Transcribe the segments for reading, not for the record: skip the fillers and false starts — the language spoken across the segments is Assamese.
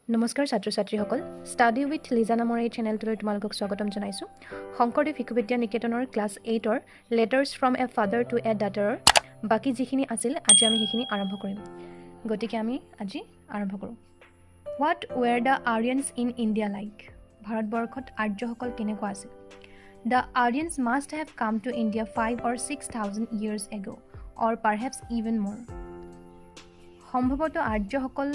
নমস্কাৰ ছাত্ৰ ছাত্ৰীসকল ষ্টাডি উইথ লিজা নামৰ এই চেনেলটোলৈ তোমালোকক স্বাগতম জনাইছোঁ শংকৰদেৱ শিশু বিদ্যা নিকেতনৰ ক্লাছ 8ৰ letters from a father to a ডাটাৰৰ বাকী যিখিনি আছিল আজি আমি সেইখিনি আৰম্ভ কৰিম গতিকে আমি আজি আৰম্ভ কৰোঁ what were the Aryans in India like ভাৰতবৰ্ষত আৰ্যসকল কেনেকুৱা আছিল the Aryans must have come to India 5 or 6,000 years ago or perhaps even more সম্ভৱতঃ আৰ্যসকল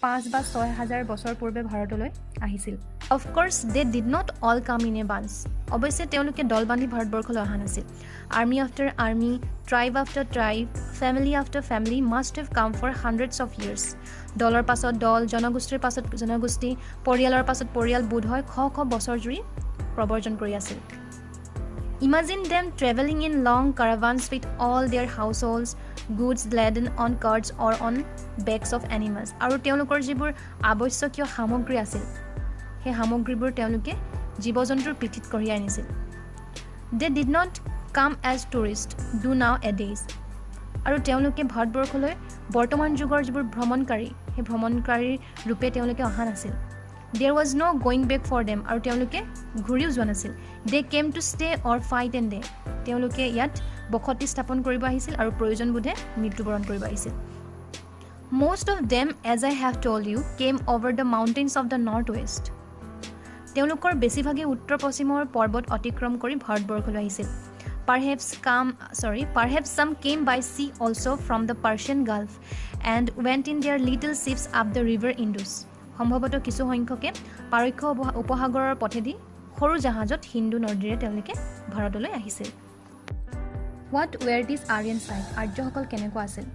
5 বা 6,000 বছৰ পূৰ্বে ভাৰতলৈ আহিছিল of course they did not all come in a bunch অৱশ্যে তেওঁলোকে দল বান্ধি ভাৰতবৰ্ষলৈ অহা নাছিল army after army tribe after tribe family after family must have come for hundreds of years দলৰ পাছত দল জনগোষ্ঠীৰ পাছত জনগোষ্ঠী পৰিয়ালৰ পাছত পৰিয়াল বোধ হয় শ শ বছৰ জুৰি প্ৰৱৰ্জন কৰি আছিল Imagine them traveling in long caravans with all their households, goods laden on carts or on backs of animals. আৰু তেওঁলোকৰ যিবোৰ আৱশ্যকীয় সামগ্ৰী আছিল সেই সামগ্ৰীবোৰ তেওঁলোকে জীৱ-জন্তুৰ পিঠিত কঢ়িয়াই আনিছিল They did not come as tourists do nowadays. আৰু তেওঁলোকে ভাৰতবৰ্ষলৈ বৰ্তমান যুগৰ যিবোৰ ভ্ৰমণকাৰী সেই ভ্ৰমণকাৰীৰ ৰূপে তেওঁলোকে অহা নাছিল There was no going back for them আৰু তেওঁলোকে ঘূৰিও যোৱা নাছিল They came to stay or fight and die তেওঁলোকে ইয়াত বসতি স্থাপন কৰিব আহিছিল আৰু প্ৰয়োজন বোধে মৃত্যুবৰণ কৰিব আহিছিল Most of them as I have told you came over the mountains of the northwest তেওঁলোকৰ বেছিভাগে উত্তৰ পশ্চিমৰ পৰ্বত অতিক্ৰম কৰি ভাৰতবৰ্ষলৈ আহিছিল Perhaps some came by sea also from the Persian Gulf and went in their little ships up the river Indus সম্ভৱতঃ কিছু সংখ্যকে পাৰক্ষ উপসাগৰৰ পথেদি সৰু জাহাজত হিন্দু নদীৰে তেওঁলোকে ভাৰতলৈ আহিছিল What were these Aryans like? আৰ্যসকল কেনেকুৱা আছিল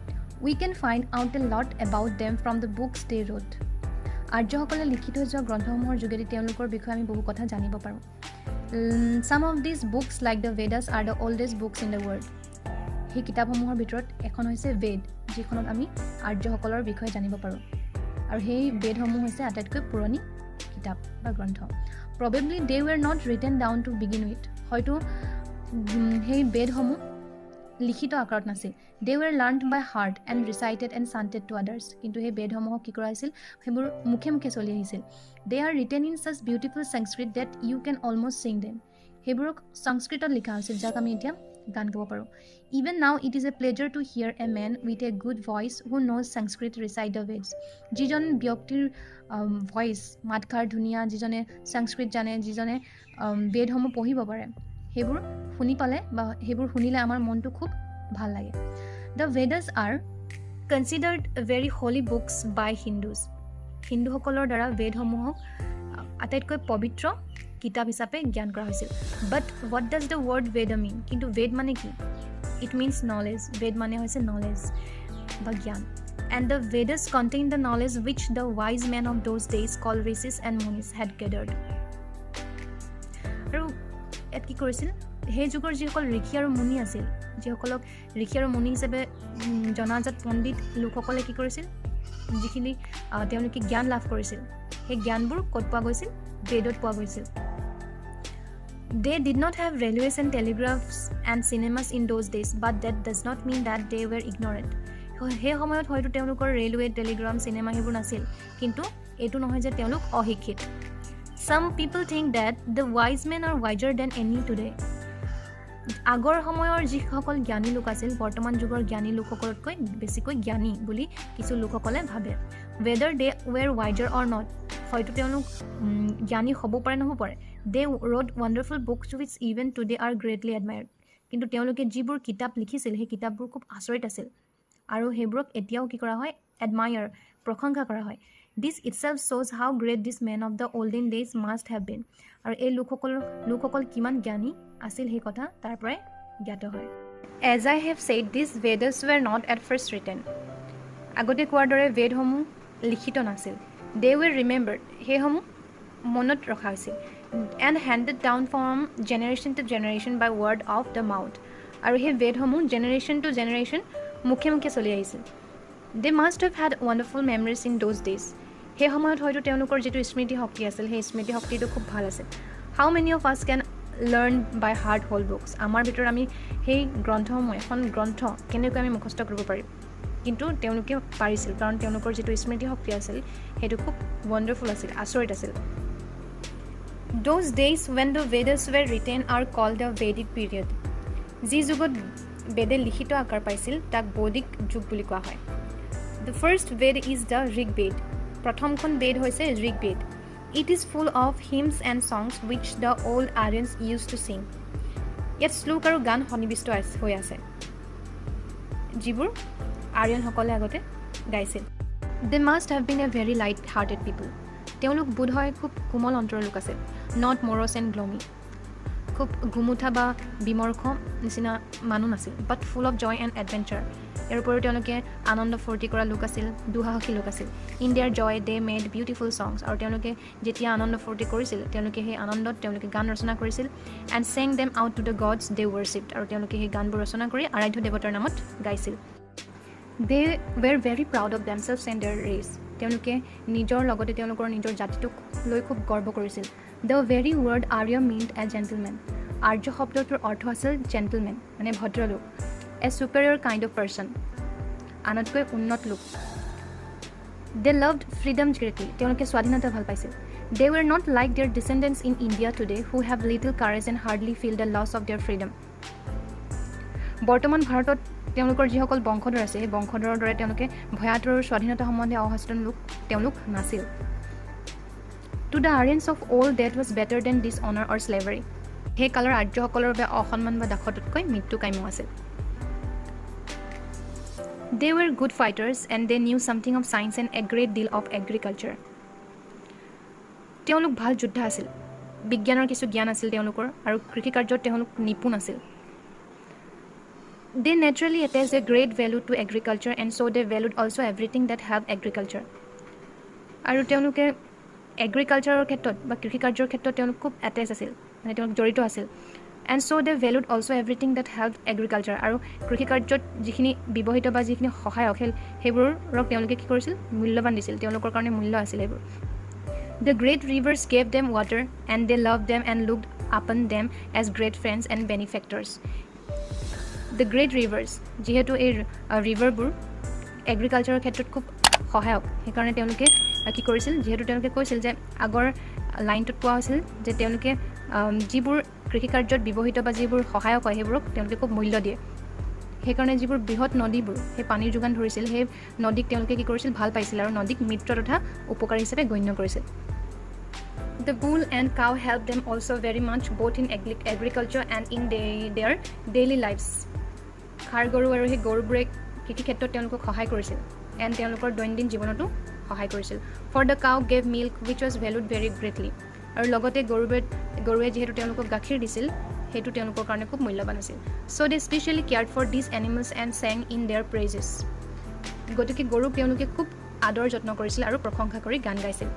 We can find out a lot about them from the books they wrote. আৰ্যসকলে লিখিত যোৱা গ্ৰন্থসমূহৰ যোগেদি তেওঁলোকৰ বিষয়ে আমি বহু কথা জানিব পাৰোঁ Some of these books like the Vedas are the oldest books in the world. সেই কিতাপসমূহৰ ভিতৰত এখন হৈছে বেদ যিখনত আমি আৰ্যসকলৰ বিষয়ে জানিব পাৰোঁ আৰু সেই বেদসমূহ হৈছে আটাইতকৈ পুৰণি কিতাপ বা গ্ৰন্থ Probably they were not written down to begin with. হয়তো সেই বেদসমূহ লিখিত আকাৰত নাছিল They were learned by heart and recited and chanted to others. কিন্তু সেই বেদসমূহক কি কৰা হৈছিল সেইবোৰ মুখে মুখে চলি আহিছিল They are written in such beautiful Sanskrit that you can almost sing them. সেইবোৰক সংস্কৃতত লিখা হৈছিল যাক আমি এতিয়া গান গাব পাৰোঁ Even now it is a pleasure to hear a man with a good voice who knows Sanskrit recite the Veds. যিজন ব্যক্তিৰ ভইচ মাতষাৰ ধুনীয়া যিজনে সংস্কৃত জানে যিজনে বেদসমূহ পঢ়িব পাৰে সেইবোৰ শুনি পালে বা সেইবোৰ শুনিলে আমাৰ মনটো খুব ভাল লাগে The Vedas are considered very holy books by Hindus. হিন্দুসকলৰ দ্বাৰা বেদসমূহক আটাইতকৈ পবিত্ৰ কিতাপ হিচাপে জ্ঞান কৰা হৈছিল But what does the word Veda mean? কিন্তু বেদ মানে কি It means knowledge. বেদ মানে হৈছে knowledge বা জ্ঞান And the Vedas contain the knowledge which the wise men of those days called rishis and munis had gathered. আৰু ইয়াত কি কৰিছিল সেই যুগৰ যিসকল ঋষি আৰু মুনি আছিল যিসকলক ঋষি আৰু মুনি হিচাপে জনাজাত পণ্ডিত লোকসকলে কি কৰিছিল যিখিনি তেওঁলোকে জ্ঞান লাভ কৰিছিল সেই জ্ঞানবোৰ ক'ত পোৱা গৈছিল বেদত পোৱা গৈছিল They did not have railways and telegraphs and cinemas in those days, but that does not mean that they were ignorant. সেই সময়ত হয়তো তেওঁলোকৰ ৰেলৱে টেলিগ্ৰাম চিনেমা সেইবোৰ নাছিল কিন্তু এইটো নহয় যে তেওঁলোক অশিক্ষিত Some people think that the wise men are wiser than any today. আগৰ সময়ৰ যিসকল জ্ঞানী লোক আছিল বৰ্তমান যুগৰ জ্ঞানী লোকসকলতকৈ বেছিকৈ জ্ঞানী বুলি কিছু লোকসকলে ভাবে Whether they were wiser or not, হয়তো তেওঁলোক জ্ঞানী হ'ব পাৰে নহ'ব পাৰে They wrote wonderful books which even today are greatly admired. কিন্তু তেওঁলোকে যিবোৰ কিতাপ লিখিছিল সেই কিতাপবোৰ খুব আচৰিত আছিল আৰু সেইবোৰক এতিয়াও কি কৰা হয় admire প্ৰশংসা কৰা হয় This itself shows how great these men of the olden days must have been. আৰু এই লোকসকল কিমান জ্ঞানী আছিল সেই কথা তাৰ পৰাই জ্ঞাত হয় As I have said, these Vedas were not at first written. আগতে কোৱাৰ দৰে বেদসমূহ লিখিত নাছিল They were remembered. সেইসমূহ মনত ৰখা হৈছিল and handed down from generation to generation by word of the mouth. আৰু সেই বেদসমূহ generation to generation মুখে মুখে চলি আহিছিল They must have had wonderful memories in those days. সেই সময়ত হয়তো তেওঁলোকৰ যিটো স্মৃতি শক্তি আছিল সেই স্মৃতি শক্তিটো খুব ভাল আছিল How many of us can learn by heart whole books? আমাৰ ভিতৰত আমি সেই গ্ৰন্থসমূহ এখন গ্ৰন্থ কেনেকৈ আমি মুখস্থ কৰিব পাৰিম কিন্তু তেওঁলোকে পাৰিছিল কাৰণ তেওঁলোকৰ যিটো স্মৃতি শক্তি আছিল সেইটো খুব ৱণ্ডাৰফুল আছিল আচৰিত আছিল Those days when the Vedas were written are called the Vedic period যি যুগত বেদে লিখিত আকাৰ পাইছিল তাক বৈদিক যুগ বুলি কোৱা হয় The first Ved is the Rig Ved প্ৰথমখন বেদ হৈছে ঋগ বেদ It is full of hymns and songs which the old Aryans used to sing ইয়াত শ্লোক আৰু গান সন্নিৱিষ্ট হৈ আছে যিবোৰ আৰ্যনসকলে আগতে গাইছিল They must have been a very light-hearted people তেওঁলোক বোধহয় খুব কোমল অন্তৰৰ লোক আছিল not morose and gloomy খুব গুমুঠা বা বিমৰ্ষ নিচিনা মানুহ নাছিল but full of joy and adventure ইয়াৰ উপৰিও তেওঁলোকে আনন্দ ফূৰ্তি কৰা লোক আছিল দুঃসাহসী লোক আছিল in their joy they made beautiful songs আৰু তেওঁলোকে যেতিয়া আনন্দ ফূৰ্তি কৰিছিল তেওঁলোকে সেই আনন্দত তেওঁলোকে গান ৰচনা কৰিছিল and sang them out to the gods they worshipped আৰু তেওঁলোকে সেই গানবোৰ ৰচনা কৰি আৰাধ্য দেৱতাৰ নামত গাইছিল They were very proud of themselves and their race তেওঁলোকে নিজৰ লগতে তেওঁলোকৰ নিজৰ জাতিটোক লৈ খুব গৰ্ব কৰিছিল The very word Arya meant a gentleman আৰ্য শব্দটোৰ অৰ্থ আছিল gentleman মানে ভদ্ৰলোক a superior kind of person আনতকৈ উন্নত লোক They loved freedom greatly তেওঁলোকে স্বাধীনতা ভাল পাইছিল They were not like their descendants in India today who have little courage and hardly feel the loss of their freedom বৰ্তমান ভাৰতত তেওঁলোকৰ যিসকল বংশধৰ আছে এই বংশধৰৰ দৰে তেওঁলোকে ভয়াতুৰ স্বাধীনতা সম্বন্ধে অসচেতন লোক তেওঁলোক নাছিল To the Aryans of old that was better than dishonor or slavery সেই কালৰ আৰ্যসকলৰ বাবে অসন্মান বা দাসত্বতকৈ মৃত্যু কাম্য আছিল They were good fighters and they knew something of science and a great deal of agriculture তেওঁলোক ভাল যোদ্ধা আছিল বিজ্ঞানৰ কিছু জ্ঞান আছিল তেওঁলোকৰ আৰু কৃষি কাৰ্যত তেওঁলোক নিপুণ আছিল They naturally attached a great value to agriculture and so they valued also everything that helped agriculture. আৰু তেওঁলোকে এগ্ৰিকালচাৰৰ ক্ষেত্ৰত বা কৃষি কাৰ্যৰ ক্ষেত্ৰত তেওঁলোক খুব এটেচ আছিল মানে তেওঁলোক জড়িত আছিল and so they valued also everything that helped agriculture আৰু কৃষি কাৰ্যত যিখিনি ব্যৱহৃত বা যিখিনি সহায়ক সেইবোৰক তেওঁলোকে কি কৰিছিল মূল্যৱান দিছিল তেওঁলোকৰ কাৰণে মূল্য আছিল এইবোৰ The great rivers gave them water and they loved them and looked upon them as great friends and benefactors. The great rivers যেহেতু এই ৰিভাৰবোৰ এগ্ৰিকালচাৰৰ ক্ষেত্ৰত খুব সহায়ক সেইকাৰণে তেওঁলোকে কি কৰিছিল যেহেতু তেওঁলোকে কৈছিল যে আগৰ লাইনটোত পোৱা হৈছিল যে তেওঁলোকে যিবোৰ কৃষি কাৰ্যত ব্যৱহৃত বা যিবোৰ সহায়ক হয় সেইবোৰক তেওঁলোকে খুব মূল্য দিয়ে সেইকাৰণে যিবোৰ বৃহৎ নদীবোৰ সেই পানীৰ যোগান ধৰিছিল সেই নদীক তেওঁলোকে কি কৰিছিল ভাল পাইছিল আৰু নদীক মিত্ৰ তথা উপকাৰী হিচাপে গণ্য কৰিছিল The bull and cow helped them also very much both in agriculture and in their daily lives খাৰ গৰু আৰু সেই গৰুবোৰে কৃষি ক্ষেত্ৰত তেওঁলোকক সহায় কৰিছিল এণ্ড তেওঁলোকৰ দৈনন্দিন জীৱনতো সহায় কৰিছিল For the cow gave milk which was valued very greatly আৰু লগতে গৰুৱে যিহেতু তেওঁলোকক গাখীৰ দিছিল সেইটো তেওঁলোকৰ কাৰণে খুব মূল্যৱান আছিল So they specially cared for these animals and sang in their praises গতিকে গৰুক তেওঁলোকে খুব আদৰ যত্ন কৰিছিল আৰু প্ৰশংসা কৰি গান গাইছিল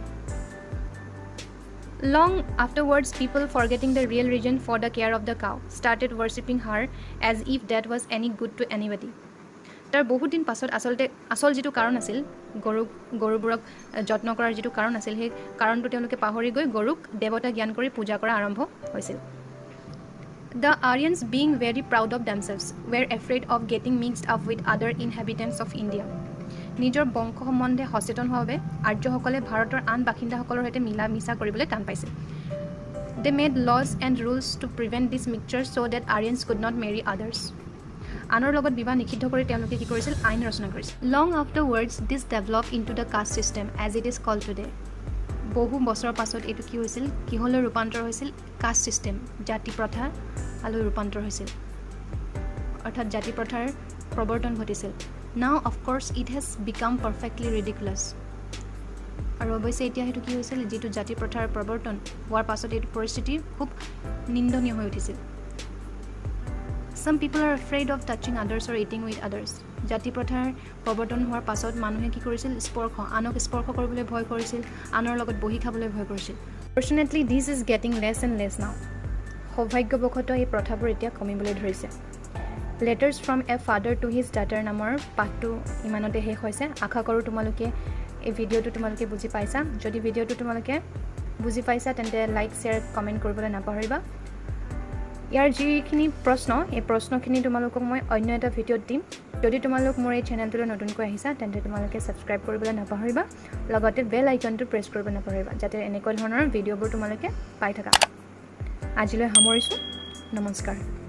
Long afterwards, people forgetting the real reason for the care of the cow started worshipping her as if that was any good to anybody. তাৰ বহুত দিন পাছত আসল যিটো কাৰণ আছিল গৰুবোৰক যত্ন কৰাৰ যিটো কাৰণ আছিল সেই কাৰণটো তেওঁলোকে পাহৰি গৈ গৰুক দেৱতা জ্ঞান কৰি পূজা কৰা আৰম্ভ হৈছিল The Aryans being very proud of themselves were afraid of getting mixed up with other inhabitants of India. নিজৰ বংশ সম্বন্ধে সচেতন হোৱাৰ বাবে আৰ্যসকলে ভাৰতৰ আন বাসিন্দাসকলৰ সৈতে মিলা মিছা কৰিবলৈ টান পাইছিল They made laws and rules to prevent this mixture so that Aryans could not marry others. আনৰ লগত বিবাহ নিষিদ্ধ কৰি তেওঁলোকে কি কৰিছিল আইন ৰচনা কৰিছিল Long afterwards this developed into the caste system as it is called today. বহু বছৰৰ পাছত এইটো কি হৈছিল কিহলৈ ৰূপান্তৰ হৈছিল কাষ্ট সিস্টেম জাতি প্ৰথা আলৈ ৰূপান্তৰ হৈছিল অৰ্থাৎ জাতি প্ৰথাৰ প্ৰৱৰ্তন ঘটিছিল Now of course it has become perfectly ridiculous. আৰু অৱশ্যে এতিয়া হেতু কি হৈছিল যেটো জাতি প্ৰথাৰ প্ৰৱৰ্তন হোৱাৰ পাছত এই পৰিস্থিতি খুব নিন্দনীয় হৈ উঠিছিল Some people are afraid of touching others or eating with others. জাতি প্ৰথাৰ প্ৰৱৰ্তন হোৱাৰ পাছত মানুহে কি কৰিছিল আনক স্পৰ্শ কৰিবলৈ ভয় কৰিছিল আনৰ লগত বহি খাবলৈ ভয় কৰিছিল Fortunately this is getting less and less now. সৌভাগ্যবশতঃ এই প্ৰথাবোৰ এতিয়া কমিবলৈ ধৰিছে Letters from a father to his daughter নামৰ পাঠটো ইমানতে শেষ হৈছে আশা কৰোঁ তোমালোকে এই ভিডিঅ'টো তোমালোকে বুজি পাইছা যদি ভিডিঅ'টো তোমালোকে বুজি পাইছা তেন্তে লাইক শেয়াৰ কমেন্ট কৰিবলৈ নাপাহৰিবা ইয়াৰ যিখিনি প্ৰশ্ন এই প্ৰশ্নখিনি তোমালোকক মই অন্য এটা ভিডিঅ'ত দিম যদি তোমালোক মোৰ এই চেনেলটোলৈ নতুনকৈ আহিছা তেন্তে তোমালোকে ছাবস্ক্ৰাইব কৰিবলৈ নাপাহৰিবা লগতে বেল আইকনটো প্ৰেছ কৰিব নাপাহৰিবা যাতে এনেকুৱা ধৰণৰ ভিডিঅ'বোৰ তোমালোকে পাই থাকা আজিলৈ সামৰিছোঁ নমস্কাৰ